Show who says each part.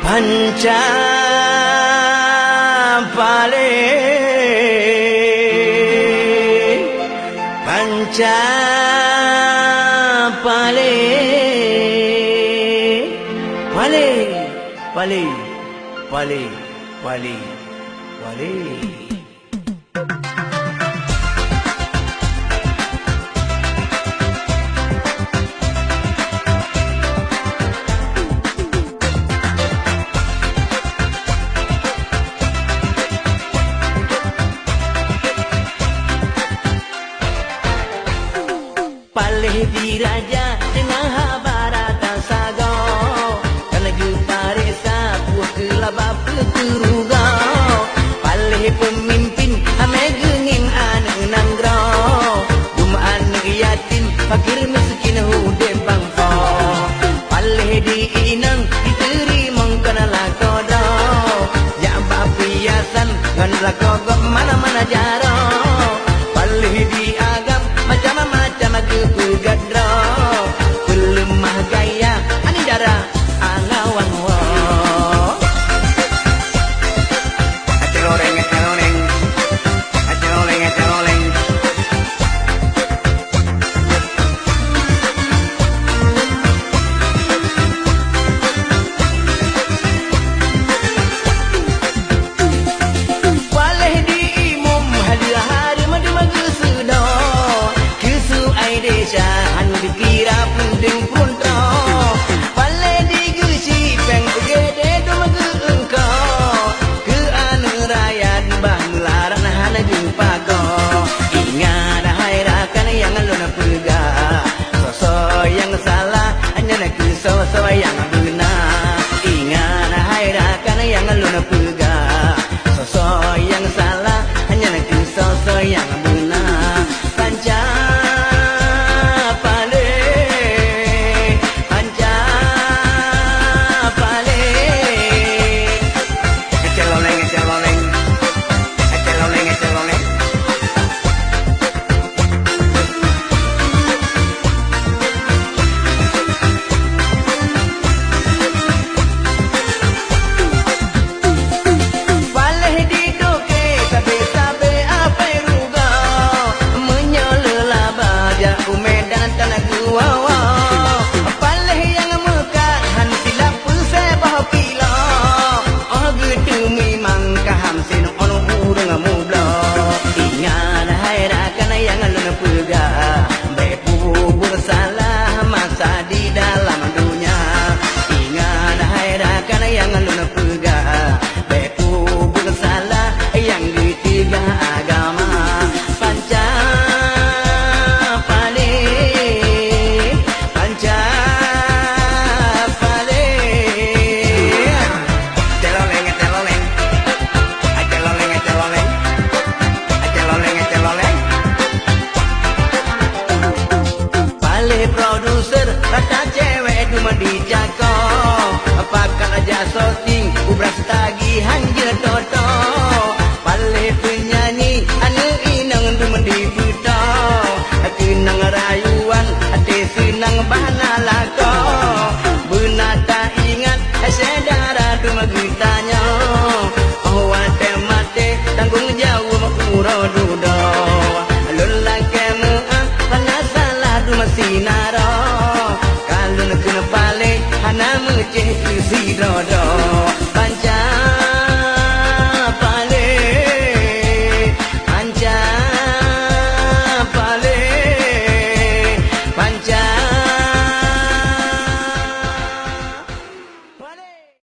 Speaker 1: Panca pale, panca pale, pale, pale, pale, pale, pale. Palih diraja dengan habaratan sago, karena geparesa buah kelabap keturugau. Palih pemimpin ame genging ane nanggro, dumaan yatim fakir miskin hude bangso. Palih diinang diterima kena lakodo, jabah piasan ngan lakogok mana-mana jaro. Palih diagam macam-macam aku gadro, pelemah gaya ani darah angawang wo. Aceloreng, aceloreng, aceloreng, aceloreng. Waleh diimum hadiah hari madu-madu sudah. Desa anu dikira penting punto, pale digusi peng gede domage engkau, ke anu rakyat bah melarang hana jumpa ko. Ingat hai rakan yang luna pega, sosok yang salah hanya nak sosok yang benar. Ingat hai rakan yang luna pega, sosok yang salah hanya nak sosok yang benar. Panca produser rata cewek cuma dijako, apakah aja shooting ubras tagihan jil toto. Palih penyanyi anu inang cuma dibuto, kenang rayuan hati senang bahana lako. Benata ingat sedara cuma gitanya, oh wate mate tanggung jawab urodudo. Sinaro kalau nak kena balik hana meceh si dodo.